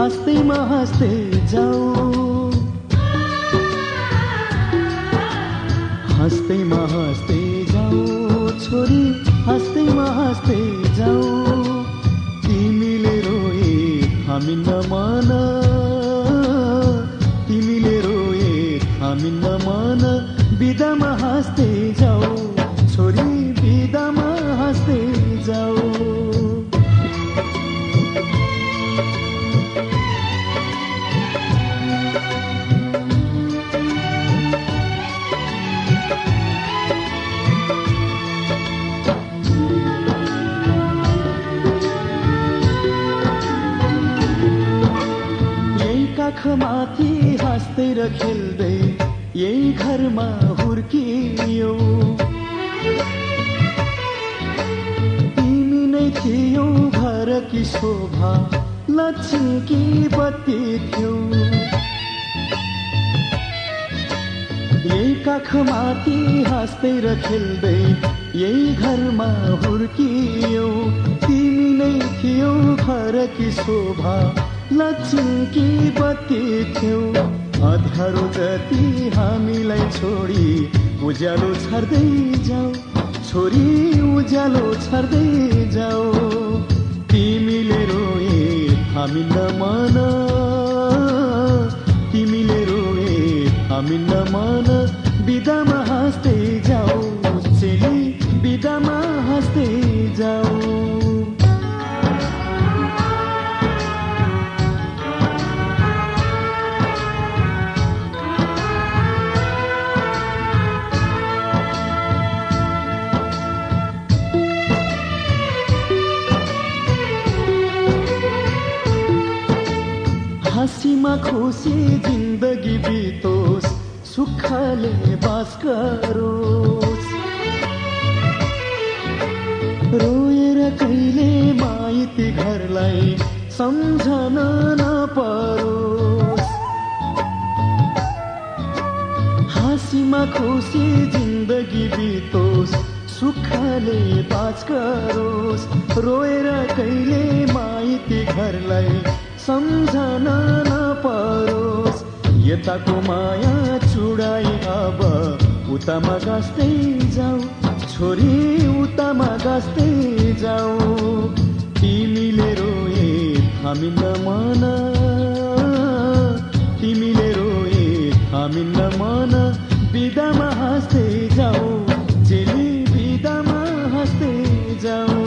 हाँस्दैमा हाँस्दै जाऊ, हाँस्दैमा हाँस्दै जाऊ छोरी, हाँस्दैमा हाँस्दै जाऊ। तिमीले रोए थामिन्न मन, तिमीले रोए थामिन्न मन, बिदामा हाँस्दै जाऊ छोरी, बिदामा हाँस्दै जाऊ। काखमाथि हाँस्दै र खेल्दै यही घरमा हुर्कियौ, तिमी नै थियौ घरकी शोभा, लक्ष्मीकी बत्ती थियौ। यही काखमाथि हाँस्दै र खेल्दै यही घरमा हुर्कियौ, तिमी नै थियौ घरकी शोभा, लक्ष्मीकी बत्ती थियौ। अँध्यारो जति हामीलाई छोडी उज्यालो छर्दै जाऊ छोरी, उज्यालो छर्दै जाऊ। तिमीले रोए थामिन्न मन, तिमीले रोए थामिन्न मन, बिदामा हाँस्दै जाऊ चेली, बिदामा हाँस्दै जाऊ। हाँसीमा खुसी जिन्दगी बितोस्, सुखले बास गरोस्। रोएर कहिले माइती घरलाई सम्झन नपरोस्। हाँसीमा खुसी जिन्दगी बितोस्, सुखले बास गरोस्। रोएर कहिले माइती घरलाई सम्झन नपरोस्। यताको माया चुडाई अब उतामा गाँस्दै जाऊ छोरी, उतामा गाँस्दै जाऊ। तिमीले रोए थामिन्न मन, तिमीले रोए थामिन्न मन, बिदामा हाँस्दै जाऊ चेली, बिदामा हाँस्दै जाऊ।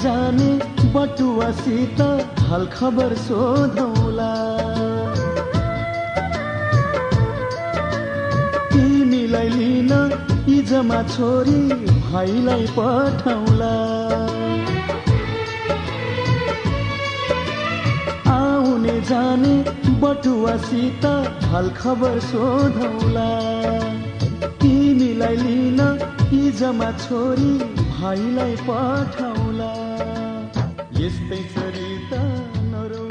जाने बटुवासित हाल खबर सोधौला, तिमीलाई लिन इजमा छोरी भाइलाई पठाउला। आउने जाने बटुवासित हाल खबर सोधौला, तिमीलाई लिन इजमा छोरी भाइलाई पठाउला। यस्तै चरिता नरौ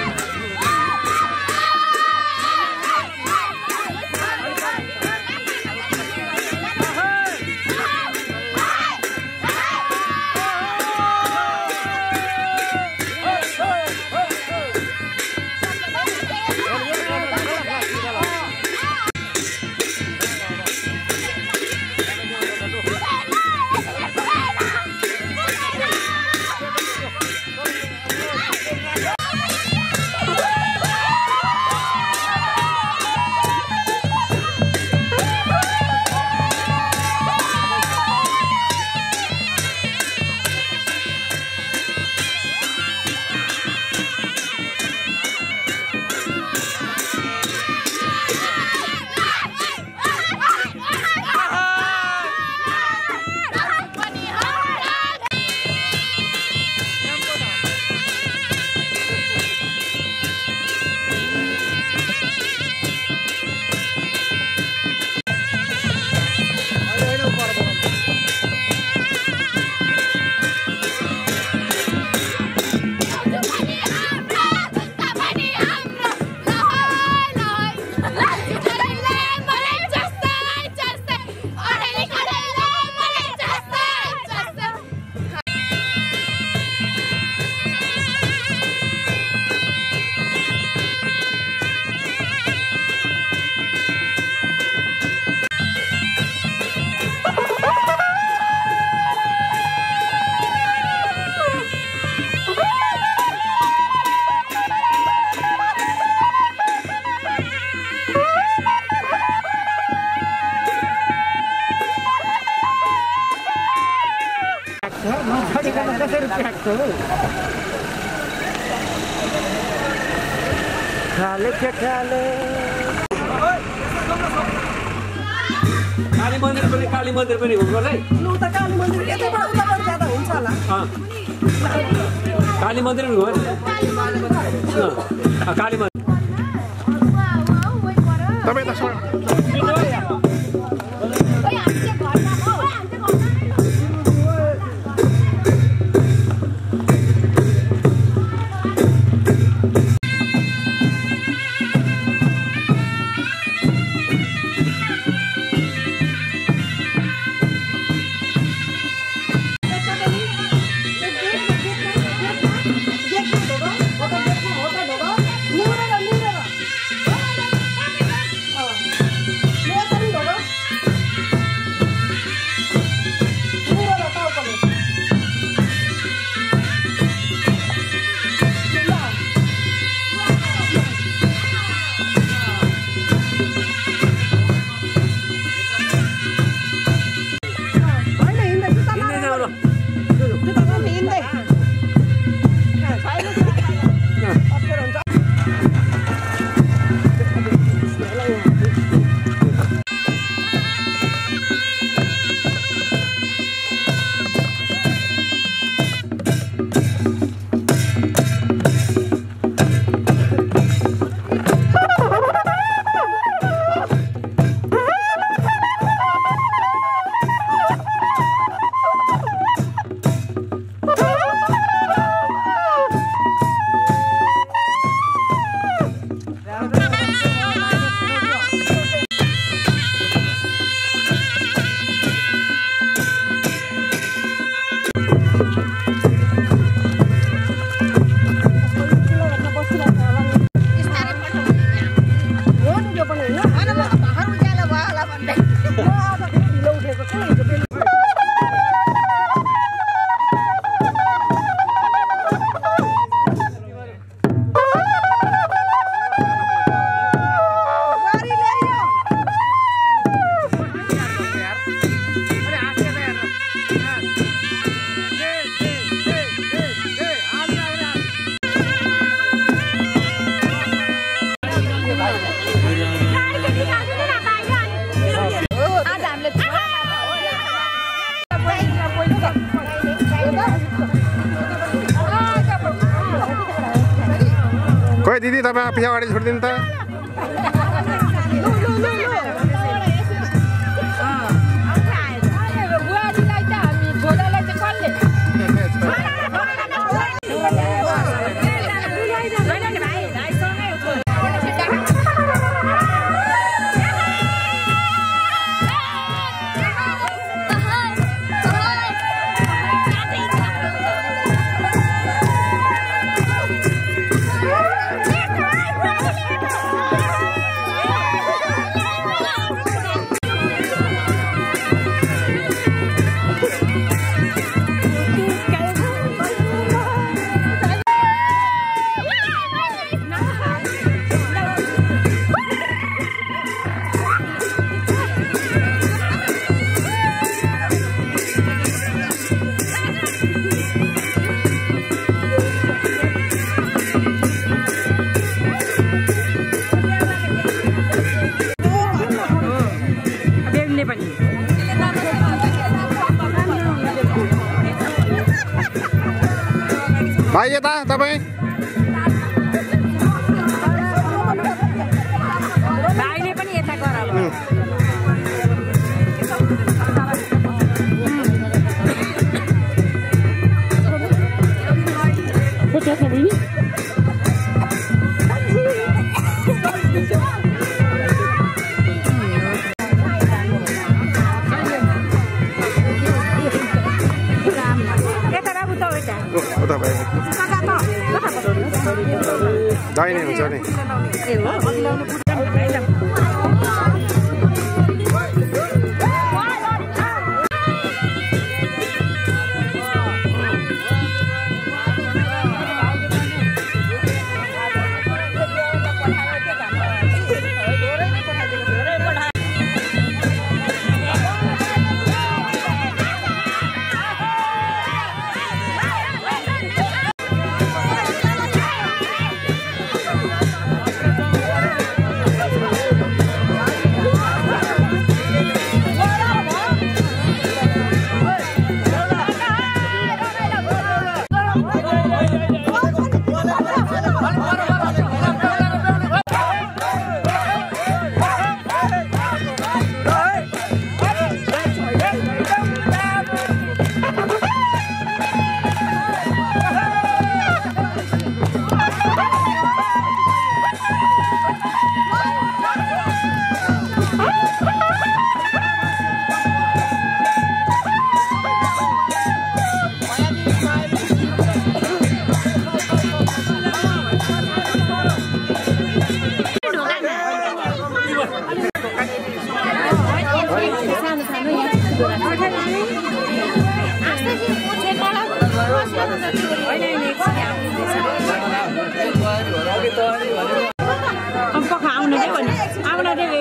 खाले के खाले काली मन्दिर पनि हो है लु त काली मन्दिर यतैबाट उताबाट जाँदा हुन्छ होला काली मन्दिर पनि हो काली मन्दिर तपाईँ त खोइ दिदी तपाईँ पिछाडि छोडिदिनु त भाइ यता तपाईँ भाइले पनि यता गर दाहिने हुन्छ नि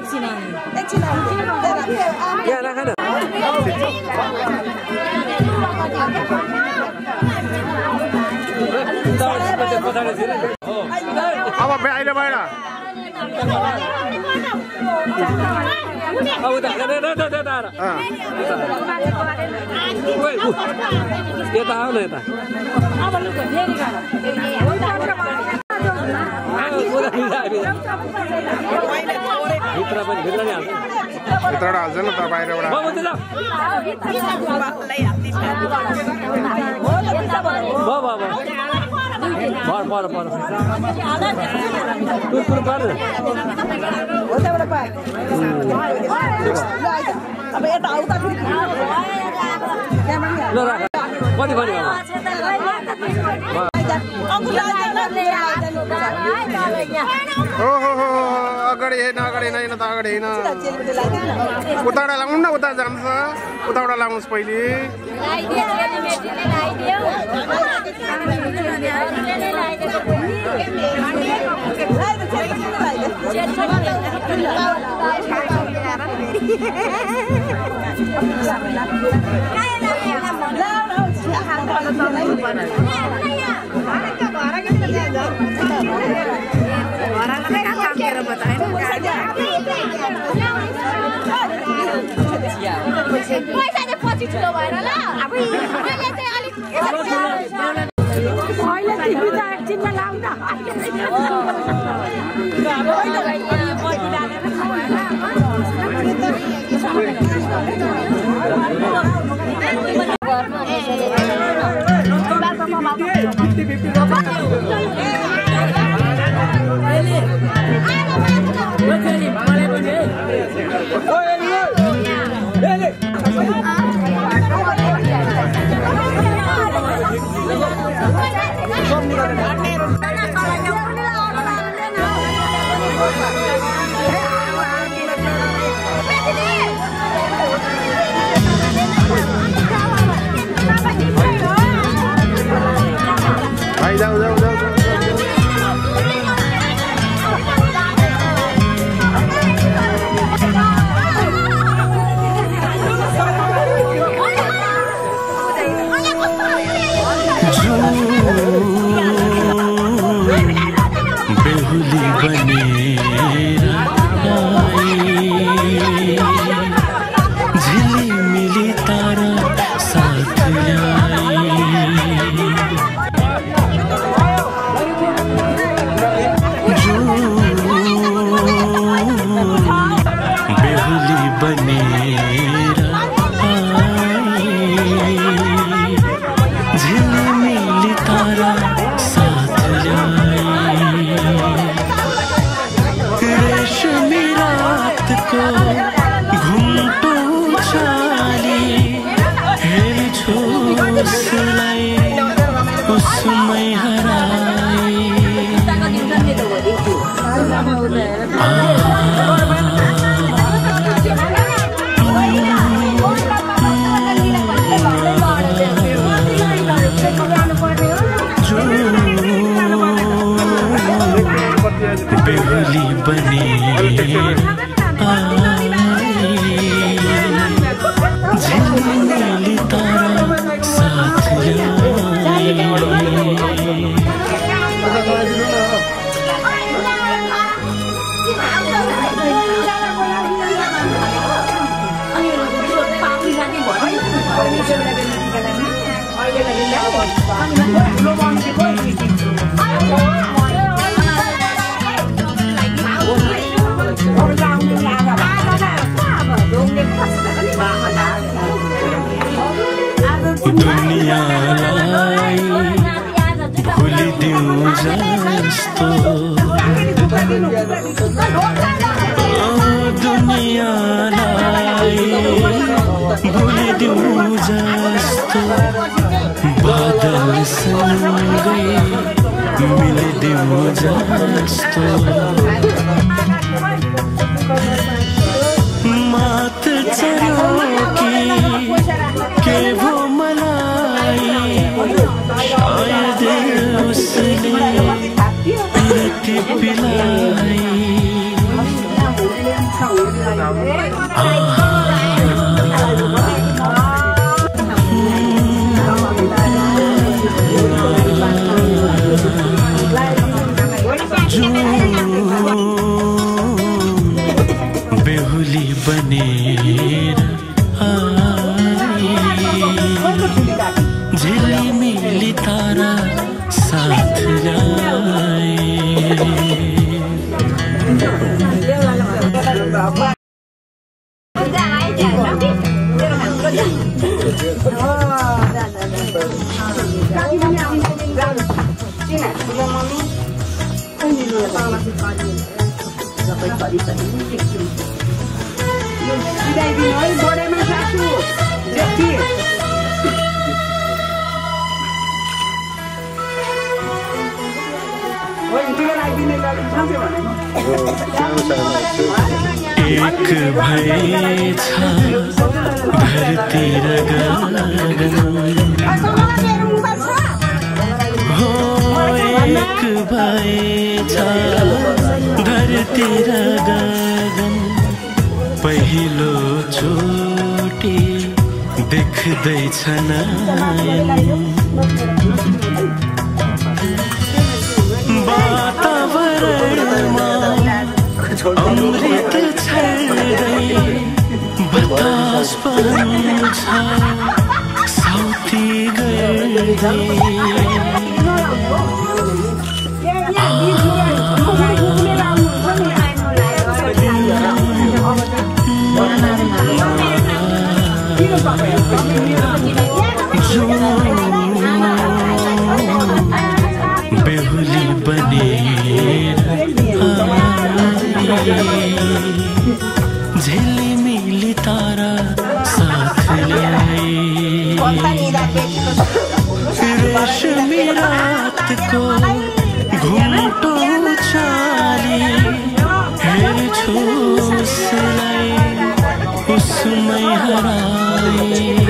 एकछिन यहाँ राख न अब अहिले बाहिर यता आऊ न यता भित्र पनि भित्र नै हाल्छ भित्रबाट हाल्छ नि त बाहिरबाट पर टुर पर्नु ल राख कति भन्यो ओहो अगाडि होइन अगाडि होइन त अगाडि होइन उताबाट लाउनु न उता जान्छ उताबाट लाउनुहोस् पहिले पैसाले पछि ठुलो भएर ल अब मैले चाहिँ अलिक अहिले तिमी त एकछिनमा लाउ न भाइ जाऊ जाऊ जाऊ बेहुली बनेर झिलिमिली तारा साथ बेहुली बनेर झिलिमिली तारा साथ रेशमी रात को घुम्टो चाली हेर्छु उसलाई उसमै हराई बेहुली बनेर झिलिमिली तारा साथ दुनियालाई भुलिदिउँ जस्तो दुनियालाई भुलिदिउँ जस्तो बादलसँगै मिलिदिउँ जस्तो मात चढ्यो के भो मलाई शायद उसले पिलाई बेहुली बनेर झिलिमिली तारा साथ ल्याए एक भए छ धरती र गगन हो एक भए छ धरती र गगन पहिलो चोटी देख्दैछ नयन वातावरणमा अमृत छर्दै बतास बन्छ साउती गर्दै बेहुली बनेर झिलिमिली तारा साथ ल्याए रेशमी रातको घुम्टो चाली हेर्छु उसलाई उसमै हराए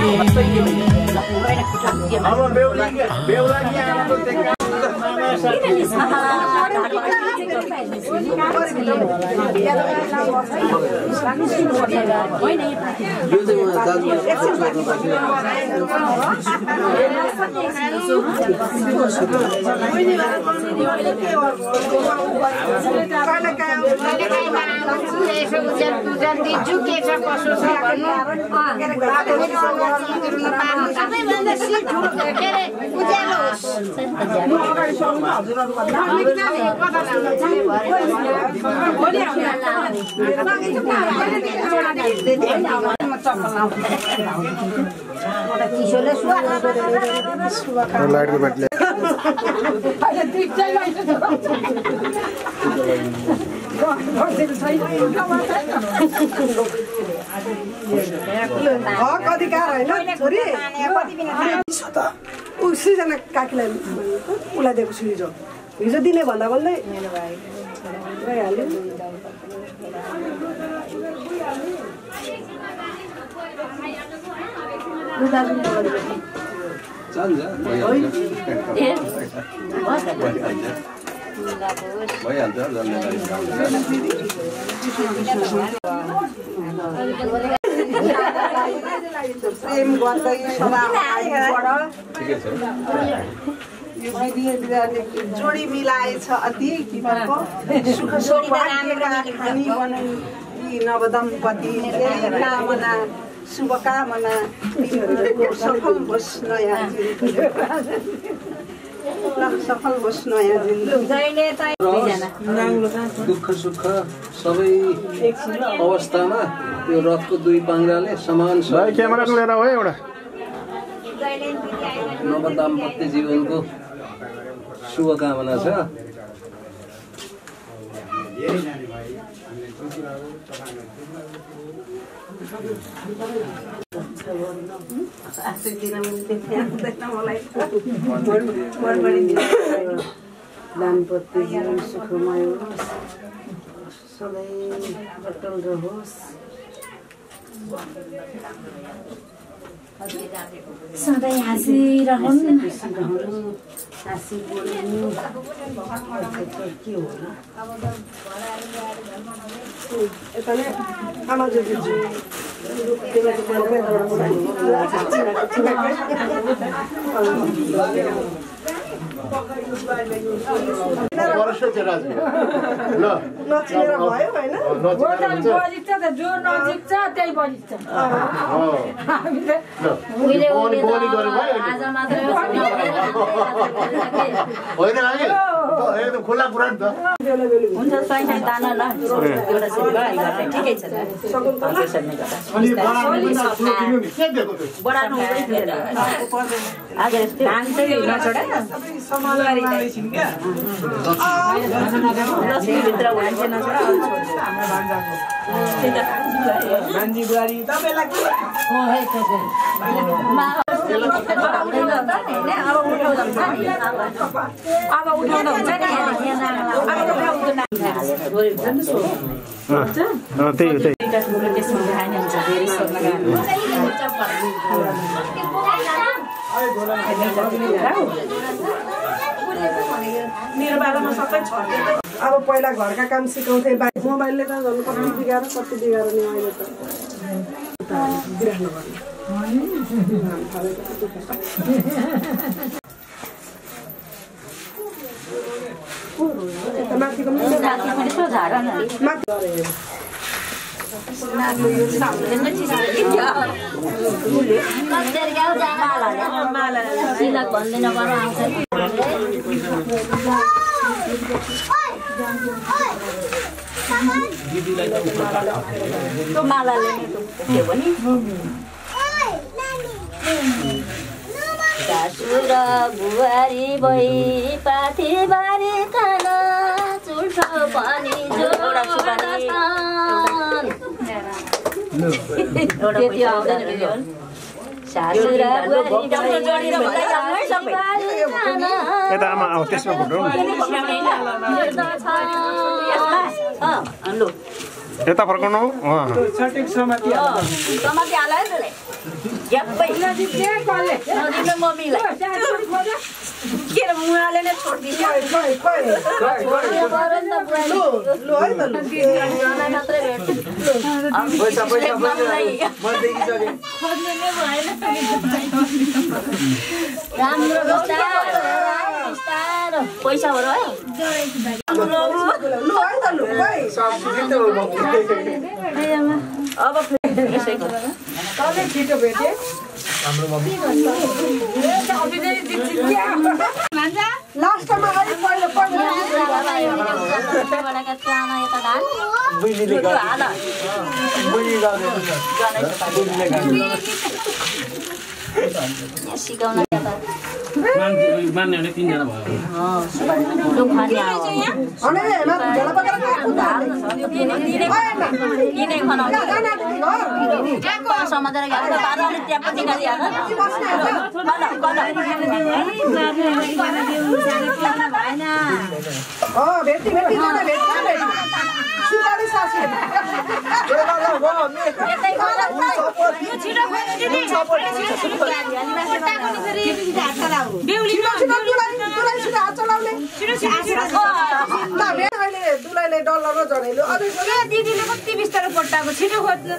लाइट को बैठ ले अधिकार होइन छोरी सृजना काकीलाई उसलाई दिएको छु हिजो दिने भन्दा भन्दै गइहाल्यो प्रेम गर्दै जोडी मिलाएछ अति सुख खानी बनाई नवदम्पति कामना शुभकामना सफल होस् नयाँ सफल होस् नयाँ दुःख सुख सबै अवस्थामा यो रथको दुई पाङ्ग्राले समान क्यामेरा लिएर हो एउटा नवदाम्पत्य जीवनको शुभकामना छ दाम्पत्य जीवन सुखमय होस् सधैँ अटल रहोस् सधैँ हाँसिरहनु हाँसी बोल्नु के हो यता नै आमा जोजी नचिनेर भयो होइन जो नजिक छ त्यही बजिन्छ खुला कुरा नि त हुन्छ पैसा दान ल एउटा सिल्भर ठिकै छ बढाउनु आज धान चाहिँ नछोडा भित्र मान्छे नछोडा भान्जी बुहारी तपाईँलाई के अब उठाउँदा हुन्छ मेरो बाबामा सबै छ अब पहिला घरका काम सिकाउँथे मोबाइलले त झन् कति बिगाएर नि अहिले त माथिको सासुर बुहारी भई पाथीबारी खाना चुल्ठो पनि जोडा सासुर यता फर्काउनु मुहाले नै पैसा हो र अब छिटो भेटे लास्टमा अलिक पहिलो सिकाउन मान्ने 3 जना भयो समातेर दुलाईले डलर र जनेलो दिदीले कति बिस्तारो पट्टाको छिटो खोज्नु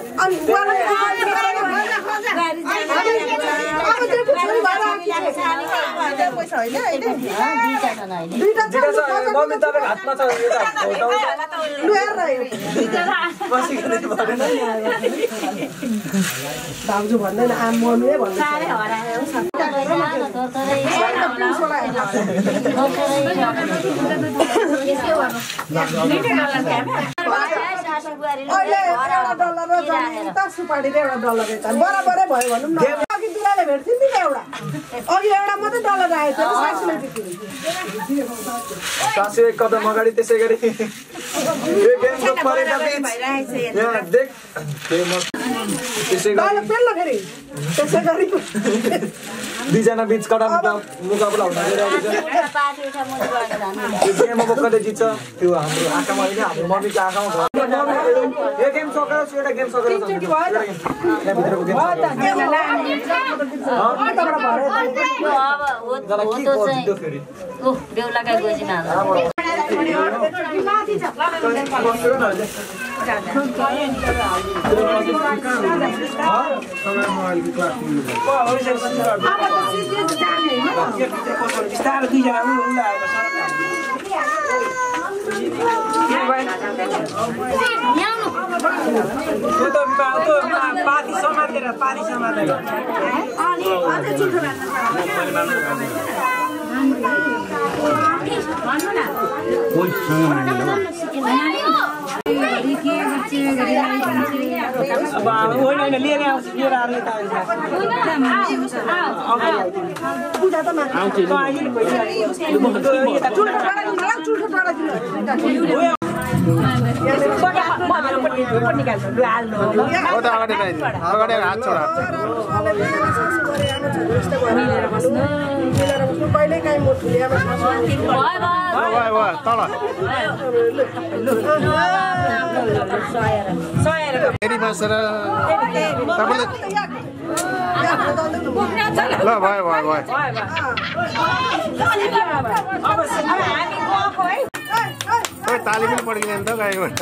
भाउजू भन्दैन आम मम्मीले भन्छ सुपारीले एउटा डलर बराबरै भयो भनौँ न अघि दुलाईले भेट्थ्यो नि एउटा अघि एउटा मात्रै डलर आएको थियो सासूले सासू एक कदम अगाडि त्यसै गरी त्यसै गरी दुईजना बीच कडा मुकाबला हुन गेममा बोक्कले जित्छ त्यो हाम्रो आँखामा होइन हाम्रो मम्मीको आँखामा एक गेम सकेर एउटा गेम सकेर तीनचोटि भयो त यहाँ भित्रको गेम भयो त बेहुलाका गोजीमा माथि छ बिस्तारो दुईजना पाती समातेर होइन लिएर आउँछ लिएर आएर अगाडि हात छोडा कहिले काहीँ म ठुलियामा तल फेरि बसेर तपाईँले ल भयो भयो भयो ताली पनि पड्किँदैन त गाईबाट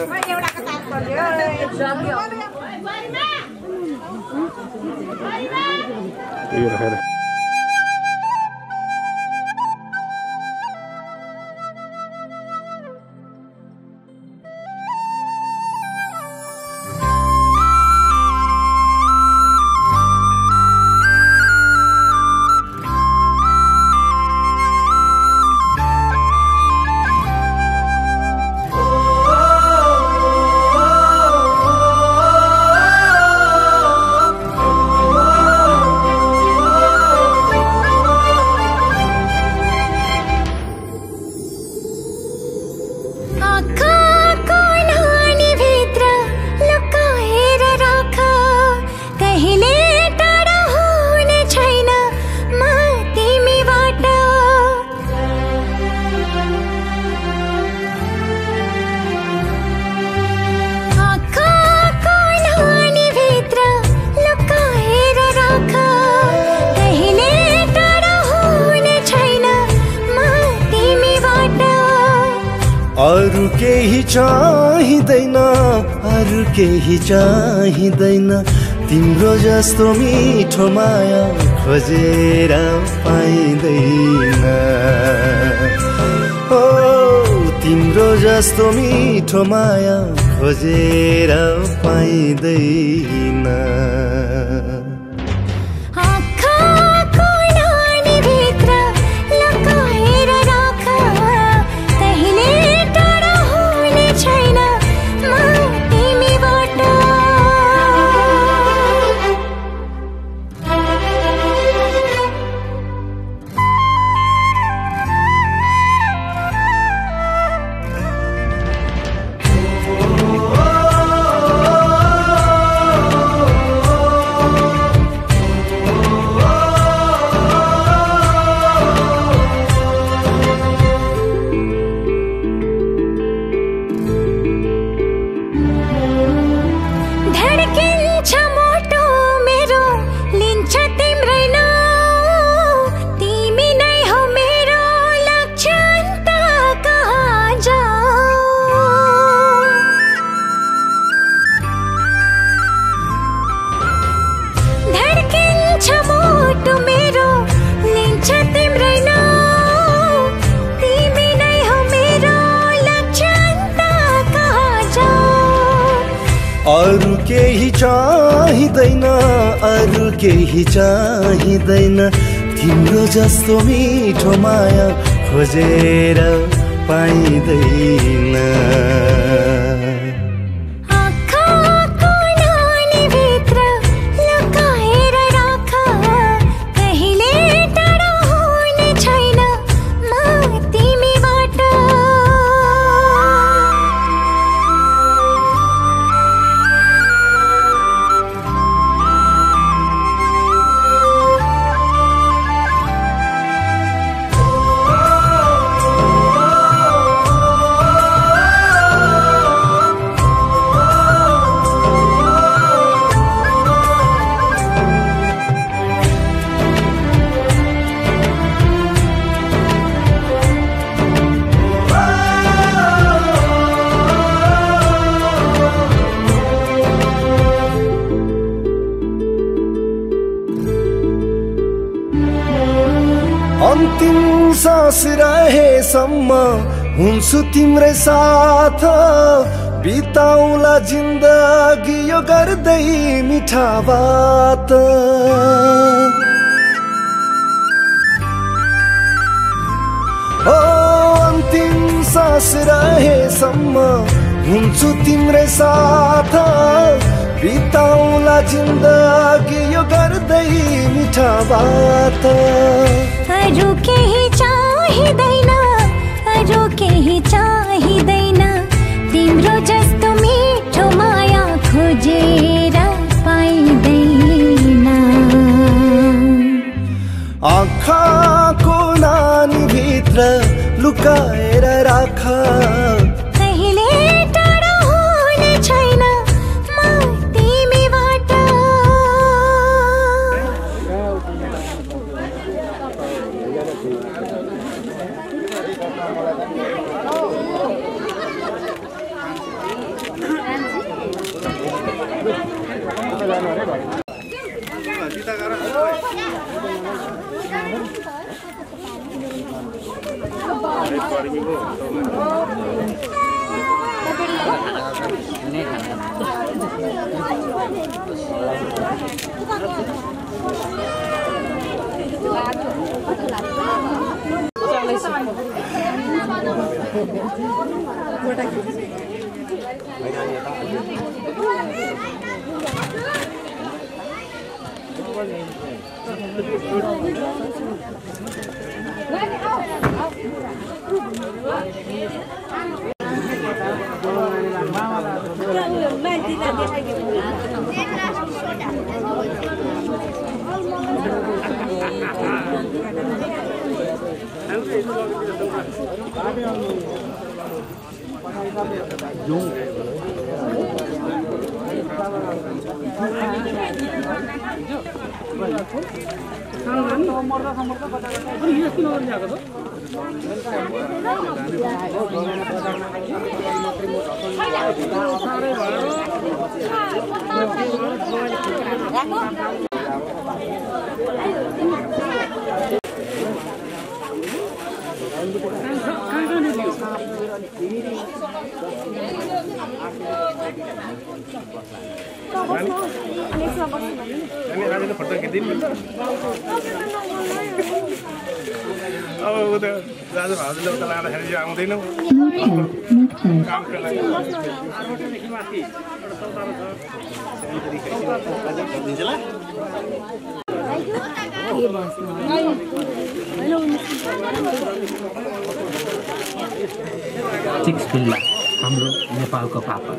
अरु केही चाहिँदैन अरु केही चाहिँदैन तिम्रो जस्तो मिठो माया खोजेर पाइँदैन ओ तिम्रो जस्तो मिठो माया खोजेर पाइँदैन अरु केही चाहिँदैन अरु केही चाहिँदैन तिम्रो जस्तो मिठो माया खोजेर पाइँदैन सास रहेसम्म हुन्छु तिम्रै साथ बिताउला जिन्दगी यो गर्दै मिठा बात ओ अन्तिम सास रहेसम्म हुन्छु तिम्रै साथ बिताउला जिन्दगी यो गर्दै मिठा बात अरू केही चाहिँदैन अरू केही चाहिँदैन तिम्रो जस्तो मिठो माया खोजेर पाइँदैन आँखाको नानी भित्र लुकाएर राख कहिले टाढो हुने छैन म तिमीबाट चिक्स बिल्ला हाम्रो नेपालको पापा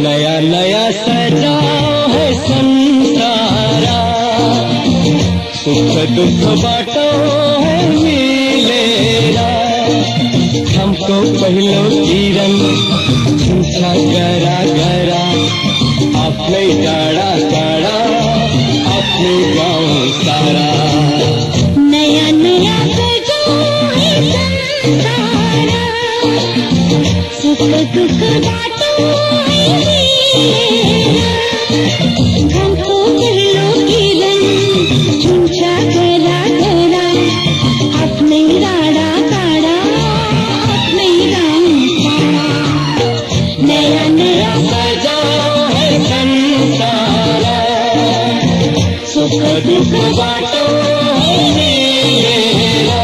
नया नया सजाओ है संसारा सुख दुख बाटो है मिलेरा हमको पहलो किरण झूठा गरा गरा अपने टाड़ा टाड़ा अपने गाँव सारा नया नया सजाओ है संसारा सुख दुख बाटो हमको पहलो किरण झूठा गरा गरा अपने राड़ा काड़ा अपने गाँव सारा नया नया सजाओ है संसारा सुख सुख दुख बाटो है मेरा।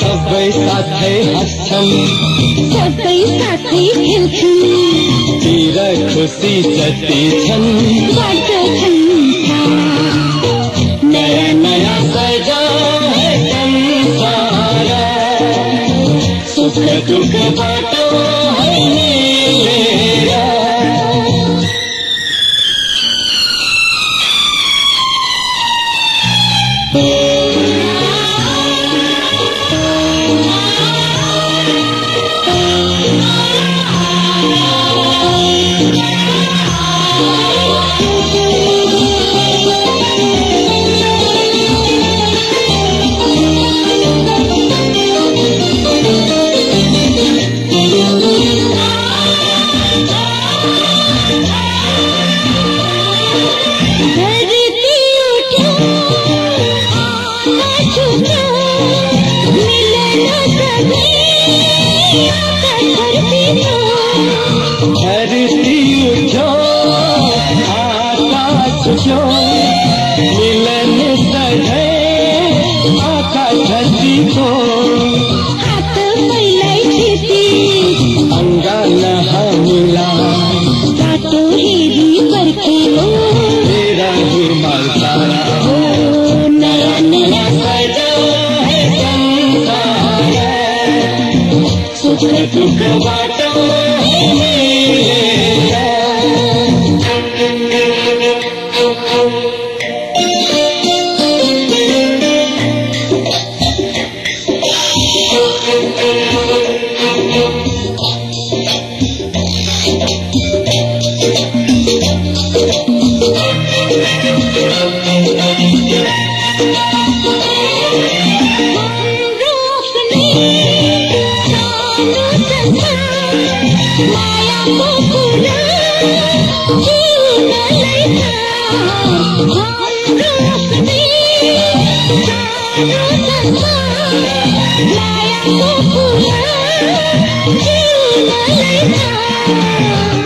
सबै साथै खेल्छन् तिर खुसी जति छन् बाँड्छन् नयाँ नयाँ सजाऊ है संसार सुख दुख बाटो है मेरा।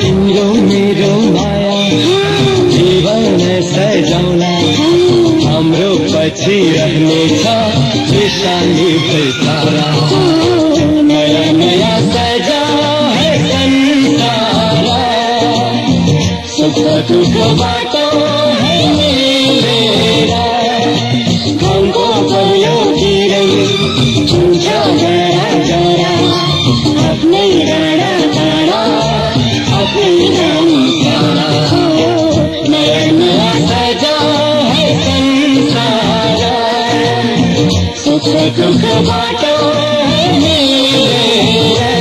तिम्रो मेरो माया जीवन सजाउला हाम्रो पछि रहनेछ निशानी सारा नयाँ नयाँ सजाऊ है संसार सुख दुख बाटो है मेरा। गाउँको बलियो किरै छुन्छ जरा जरा आफ्नै राडा काँडा आफ्नै नाम सारा नयाँ नयाँ सजाऊ है संसार सुख दुख बाटो है मेरा।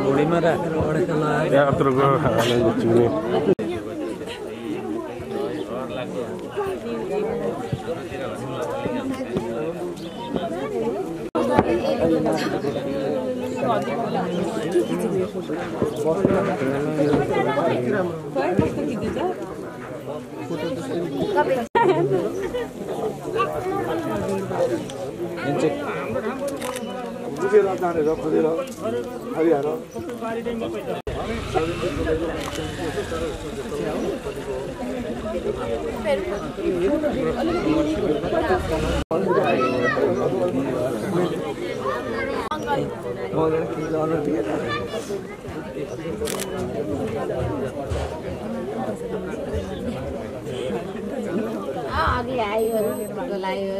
घोडीमा राखेर अघि आयो बोलायो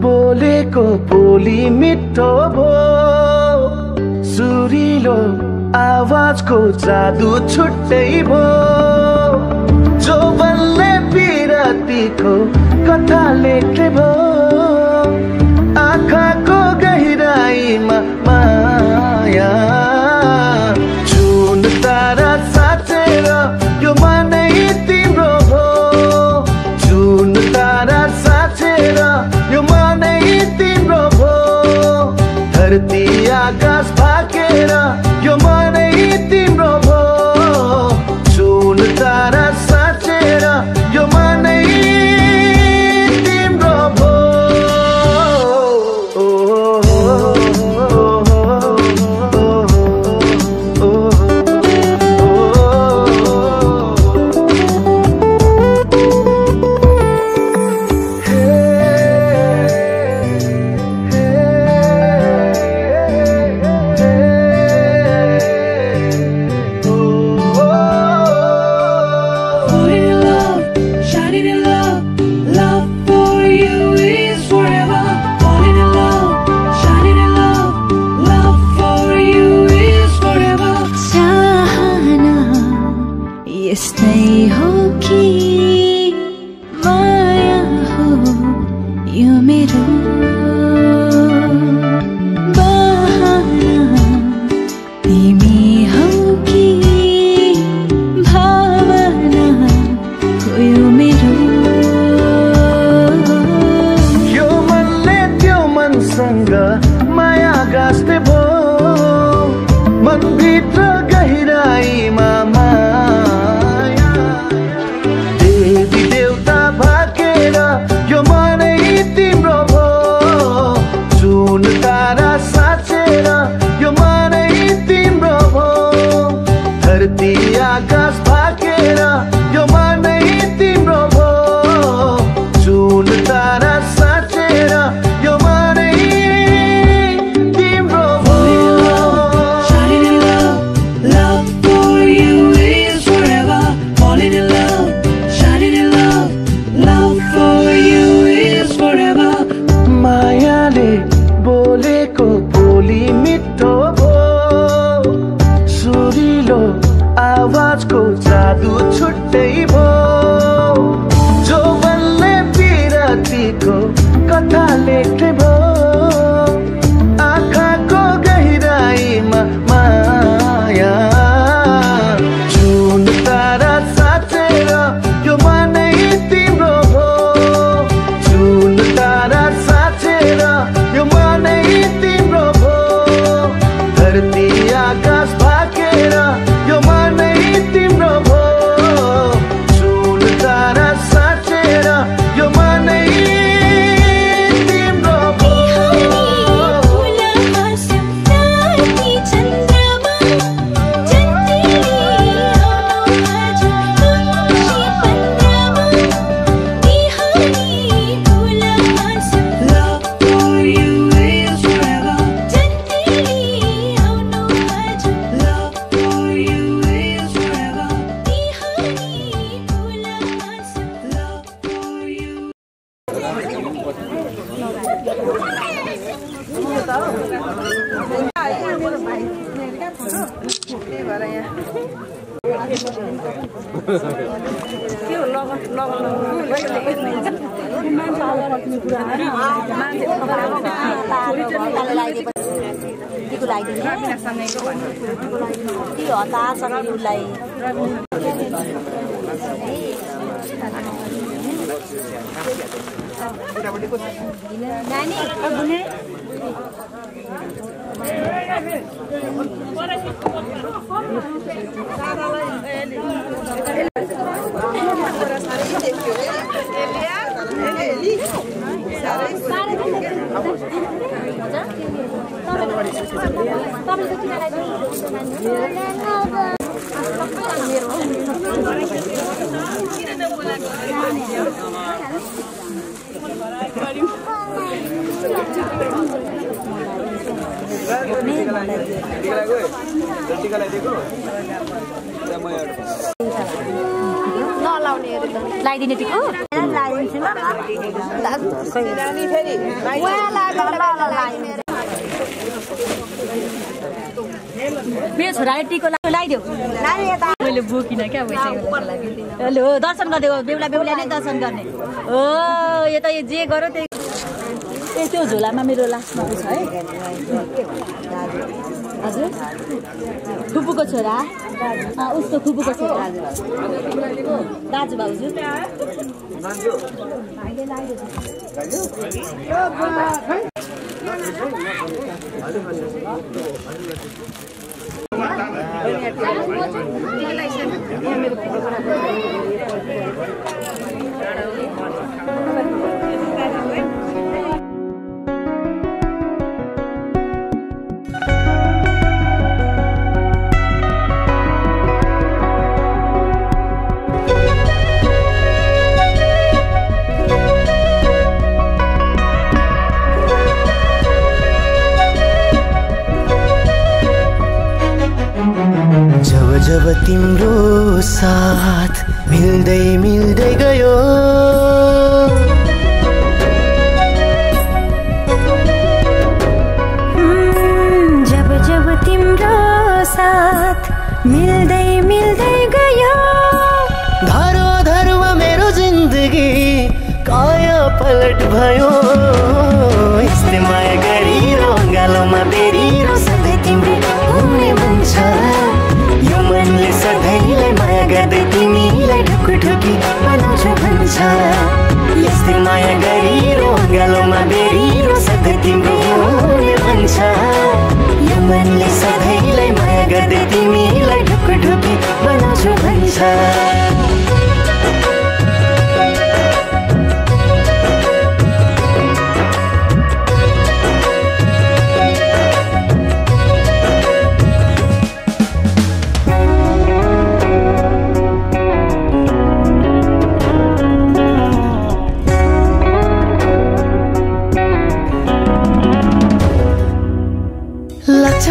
बोलेको बोली मिठो भो सुरिलो आवाजको जादु छुट्टै भो जो बल्ले पिरतीको कथा लेख्ने भो आँखाको गहिराईमा माया जुन तारा साँचेर यो मनै तिम्रो भो जुन तारा साँचेर यो मनै तिम्रो भो धरती आकाश भाकेर यो मनै तिम्रो भो जुन तारा साँचेर यो मनै तिम्रो भो आवाजको जादु छुट्टै भो जो बल्ले पिरतीको कथा लेख्ने भो आँखाको गहिराईमा माया जुन तारा साँचेर यो मनै तिम्रो भो जुन तारा साँचेर यो मनै तिम्रो भो धरती आकाश भाकेर यो मनै त्यो लगन लगाइदिने टिको मेरो छोराले टिको लगाइदेऊ मैले बोकिन क्या हेलो दर्शन गरिदियो बेहुला बेहुला नै दर्शन गर्ने हो यो त जे गऱ्यो त्यही त्यो झोलामा मेरो लास्टमा छ है हजुर फुपूको छोरा उसको फुपूको छोरा दाजु भाउजू जब तिम्रो साथ मिल्दै मिल्दै गयो जब जब तिम्रो साथ मिल्दै मिल्दै गयो धरो धरुवा मेरो जिन्दगी काया पलट भयो यस्तै माया गरिरो गालोमा बेरिरो सधैँ तिम्रो हुने मन छ यो मनले सधैँलाई माया गर्दै तिमीलाई ढुकढुकी बनाउँछु भन्छ यस्तै माया गरिरो गालोमा बेरिरो सधैँ तिम्रो हुने मन छ यो मनले सधैँलाई माया गर्दै तिमीलाई ढुकढुकी बनाउँछु भन्छ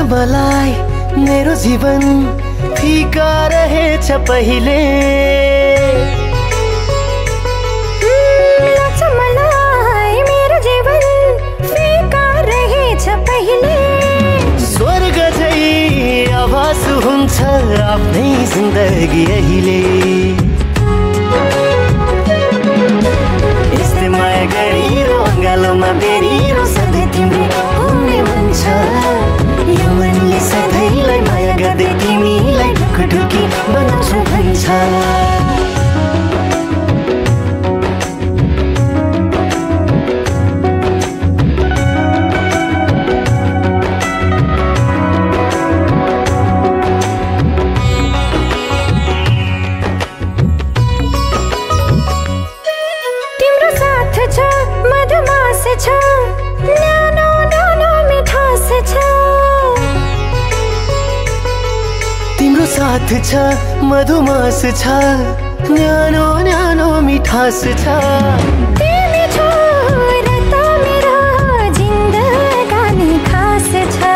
मलाई मेरो जीवन फिका रहेछ पहिले मलाई मेरो जीवन फिका रहेछ पहिले स्वर्ग झै आभास हुन्छ आफ्नै जिन्दगी अहिले यस्तै माया गरिरो गालोमा बेरिरो सधैँ तिम्रो हुने मन छ यो मनले सधैँलाई माया गर्दै तिमीलाई ढुकढुकी बनाउँछु भन्छ तिम्रो साथ छ मधुमास छ न्यानो न्यानो मिठास छ तिम्रो साथ छ मधुमास छ न्यानो न्यानो मिठास छ तिमी छौ र त मेरो जिन्दगानी खास छ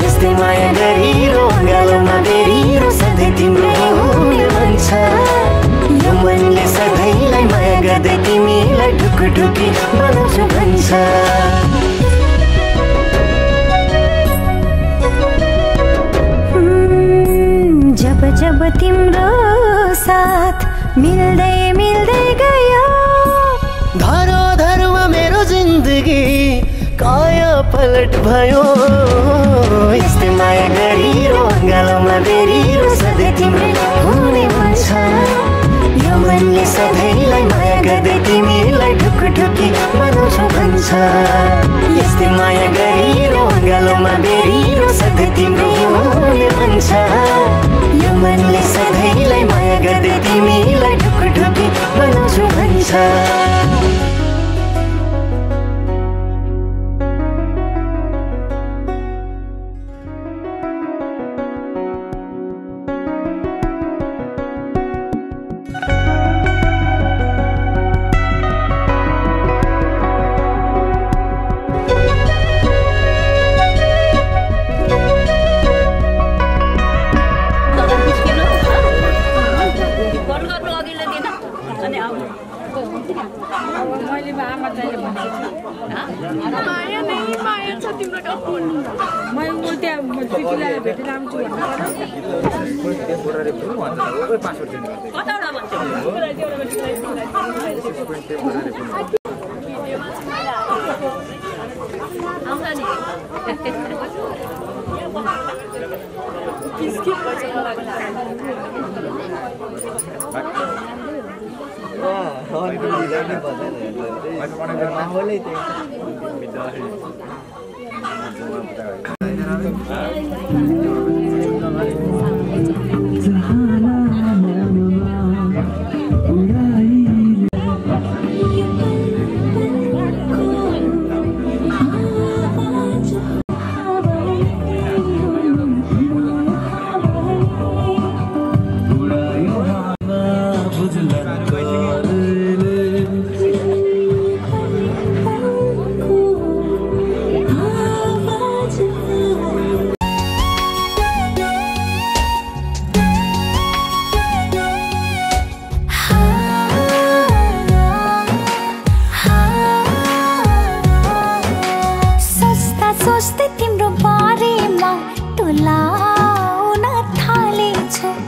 यस्तै माया गरिरो गालोमा बेरिरो सधैँ तिम्रो हुने मन छ यो मनले सधैँलाई माया गर्दै तिमीलाई ढुकढुकी बनाउँछु भन्छ पलट भयो यस्तै माया गरिरो अङ्गालोमा बेरिरो सधैँ तिम्रै हुने भन्छ यो मनले सधैँलाई माया गर्दै तिमीलाई ढुकढुकी बनाउँछु भन्छ यस्तै माया गरिरो अङ्गालोमा बेरिरो सधैँ तिम्रै हुने भन्छ यो मनले सधैँलाई माया गर्दै तिमीलाई ढुकढुकी बनाउँछु भन्छ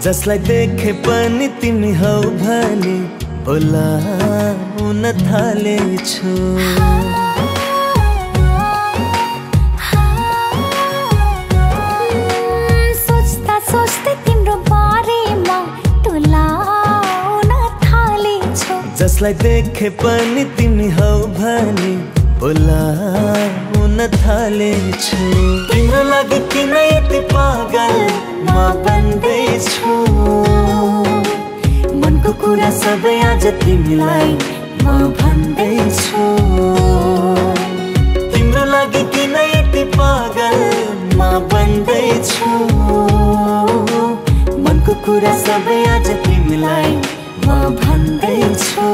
जसलाई देखे पनि तिमी हौ भने बोलाउन थालेछु सोच्दा सोच्दै तिम्रो बारेमा टोलाउन थालेछु जसलाई देखे पनि तिमी हौ भने बोलाउन थालेछु तिम्रो लागि किन यति पागल म बन्दैछु मनको कुरा सबै आज तिमीलाई म भन्दैछु तिम्रो लागि किन यति पागल म बन्दैछु मनको कुरा सबै आज तिमीलाई म भन्दैछु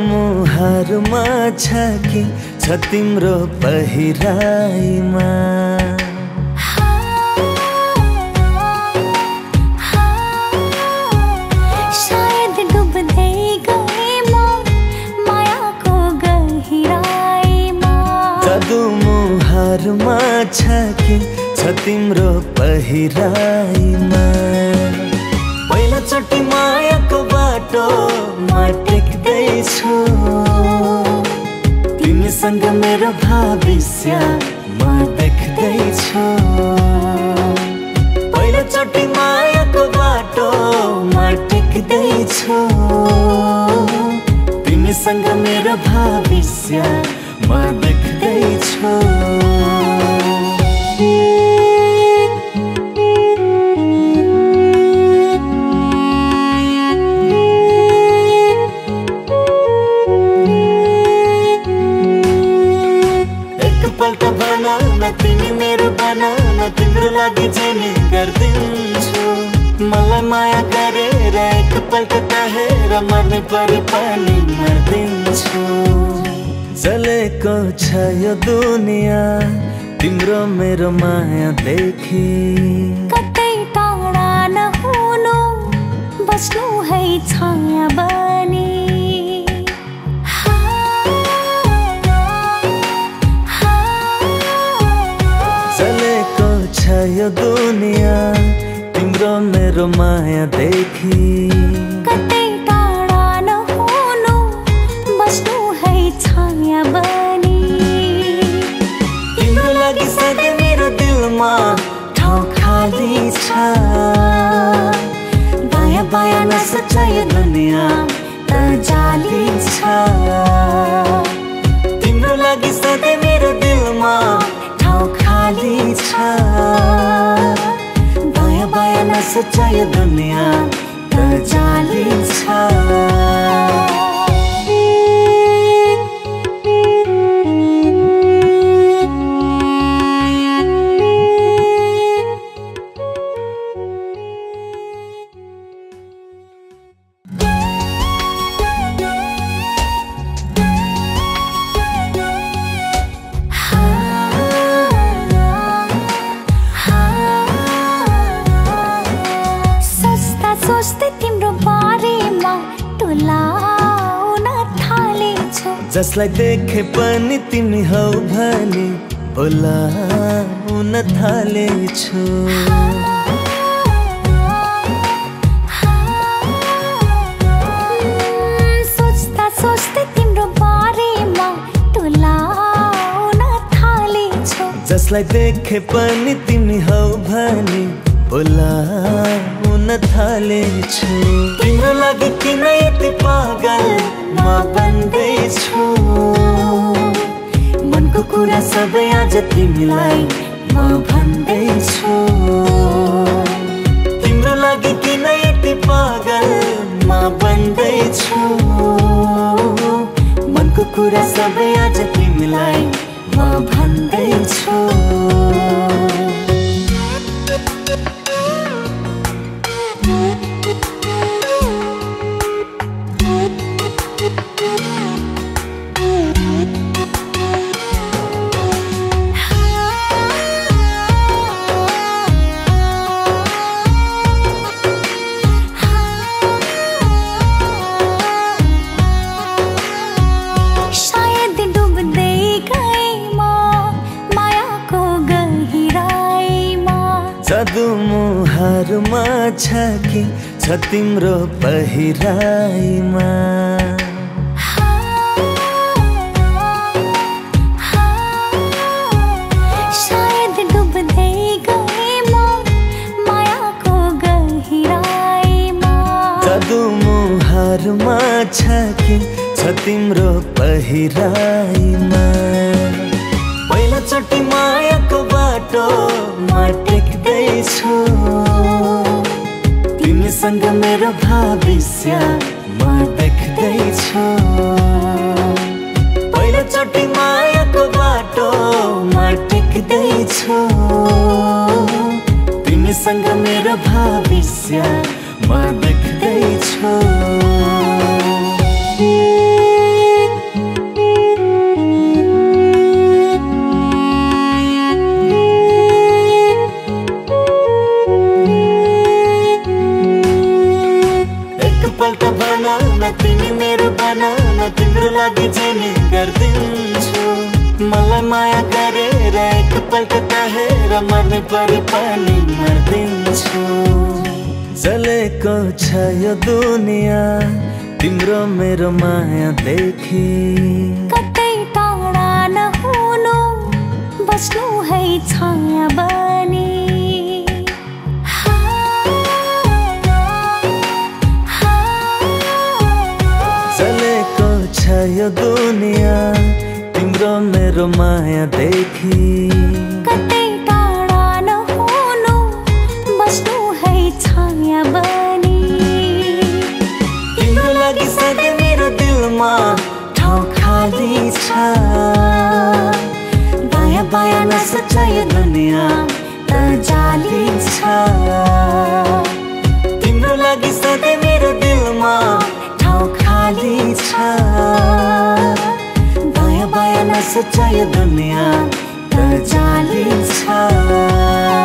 मुहारमा छ कि छ तिम्रो पहिराइमा सायद डुब्दै गए म मायाको गहिराइमा जादु मुहारमा छ कि छ तिम्रो पहिराइमा पहिलोचोटि मायाको बाटो म टेक्दैछु तिमीसँग मेरो भविष्य म देख्दैछु पहिलोचोटि मायाको बाटो म टेक्दैछु तिमीसँग मेरो भविष्य म देख्दैछु तिमी मेरो बनाउन तिम्रो लागि जेनी गर्दिन्छु मलाई माया गरेर एकपल्ट कहेर मर्ने परे पनि मर्दिन्छु जलेको छ यो दुनिया तिम्रो मेरो माया देखी कतै टाढा नहुनु बस्नु है छाया बनी जलेको छ यो दुनिया तिम्रो मेरो माया देखी कतै टाढा नहुनु बस्नु है छाया बनी तिम्रो लागि सधैँ मेरो दिलमा ठाउँ खाली छ बाया बाया नसोच यो दुनिया त जाली छ तिम्रो लागि सधैँ मेरो दिलमा ठाउँ खाली छ बाया बाया नसोच यो दुनिया त जाली छ जसलाई देखे पनि तिमी हौ भनी बोलाउन थालेछु सोच्दा सोच्दै तिम्रो बारेमा टोलाउन थालेछु जसलाई देखे पनि तिमी हौ भनी बोलाउन थालेछु तिम्रो लागि किन यति पागल म बन्दैछु मनको कुरा सबै आज तिमीलाई म भन्दैछु तिम्रो लागि किन यति पागल म बन्दैछु मनको कुरा सबै आज तिमीलाई म भन्दैछु मुहारमा छ कि छ तिम्रो पहिराइमा सायद डुब्दै गए म मायाको गहिराइमा जादु मुहारमा छ कि छ तिम्रो पहिराइमा पहिलोचोटि मायाको बाटो म टेक्दैछु तिमीसँग मेरो भविष्य म देख्दैछु पहिलोचोटि मायाको बाटो म टेक्दैछु तिमीसँग मेरो भविष्य म देख्दैछु तिमी मेरो बनाउन तिम्रो लागि जेनी गर्दिन्छु मलाई माया गरेर एकपल्ट कहेर मर्ने परे पनि मर्दिन्छु जलेको छ यो दुनिया तिम्रो मेरो माया देखी कतै टाढा नहुनु बस्नु है छाया बनी यो दुनिया तिम्रो मेरो माया देखी कतै टाढा नहुनु बस्नु है छाया बनी तिम्रो लागि सधैँ मेरो दिलमा ठाउँ खाली छ बाया बाया नसोच यो दुनिया त जाली छ तिम्रो लागि सधैँ मेरो दिलमा ठाउँ खाली छ बाया न सच्चाई दुनिया त जाली छ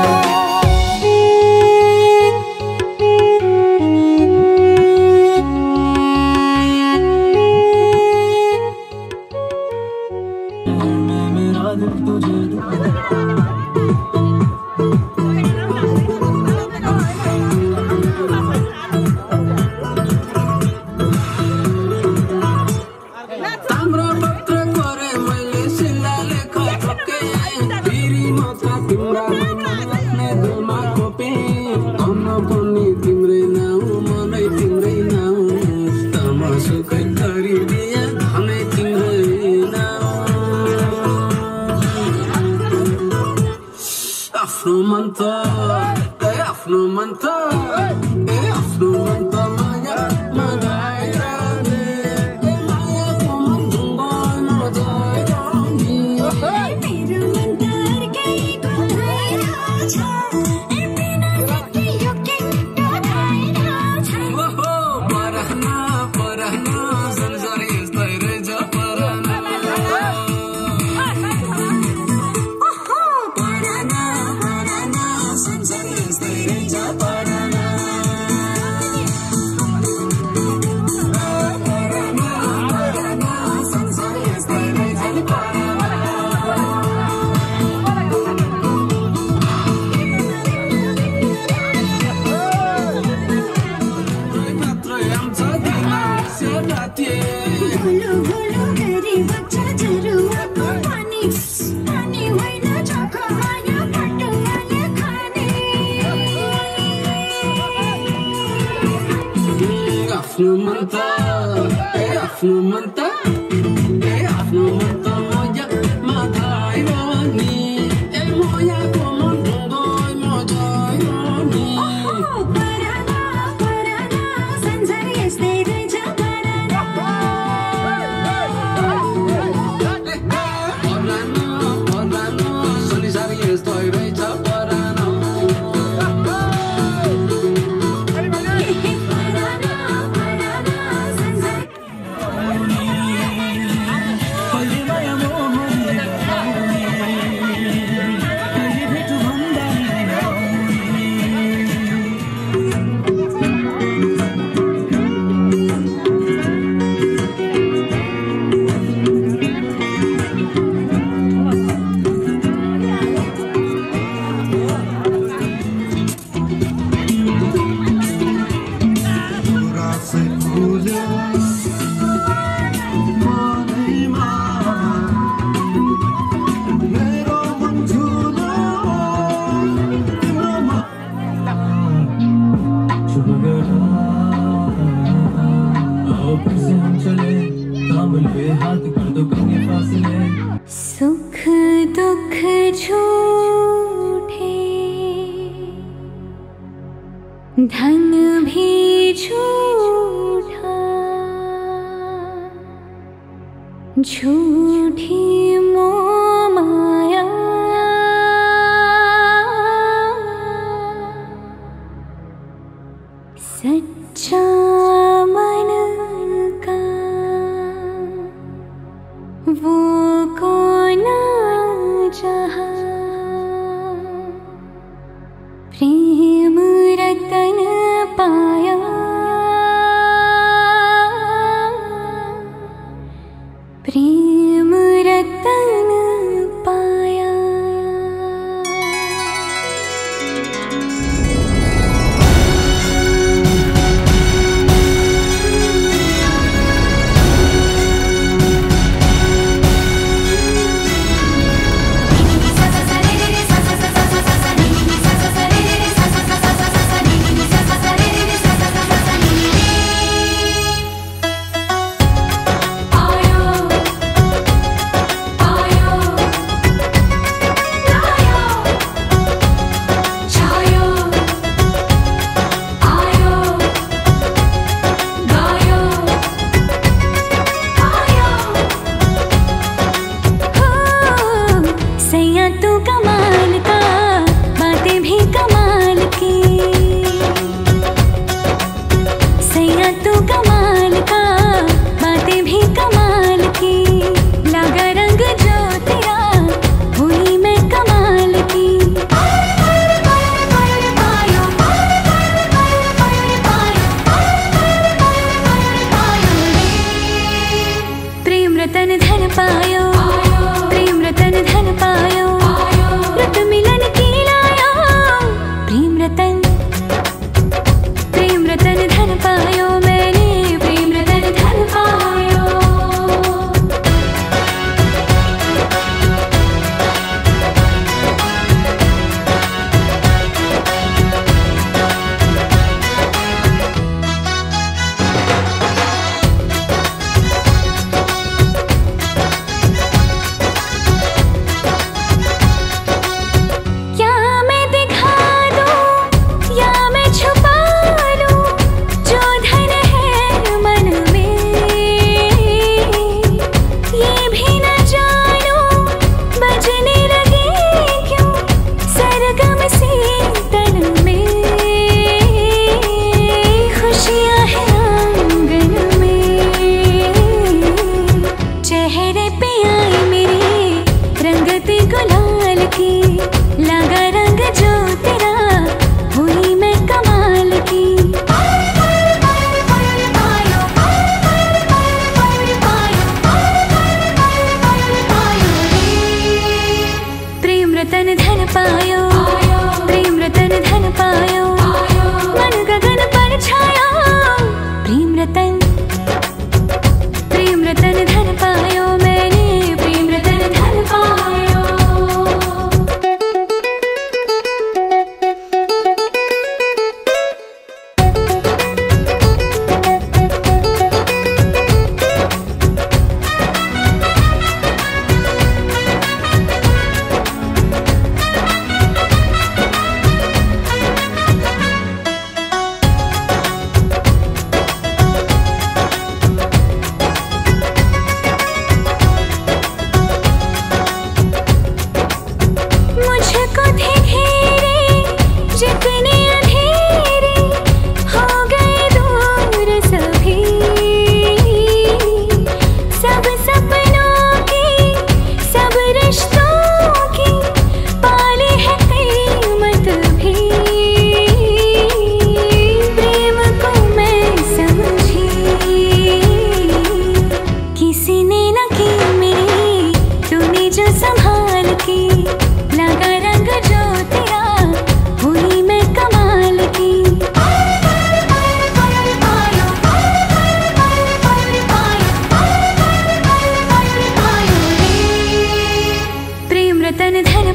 सुख दुख झूठे धन भी झूठा झूठी मोह माया सच्चा मन का वो कौन जहाँ प्रेम रतन पाया प्रेम रतन पाया। कमाल का बातें भी कमाल की लगा रंग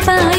पाया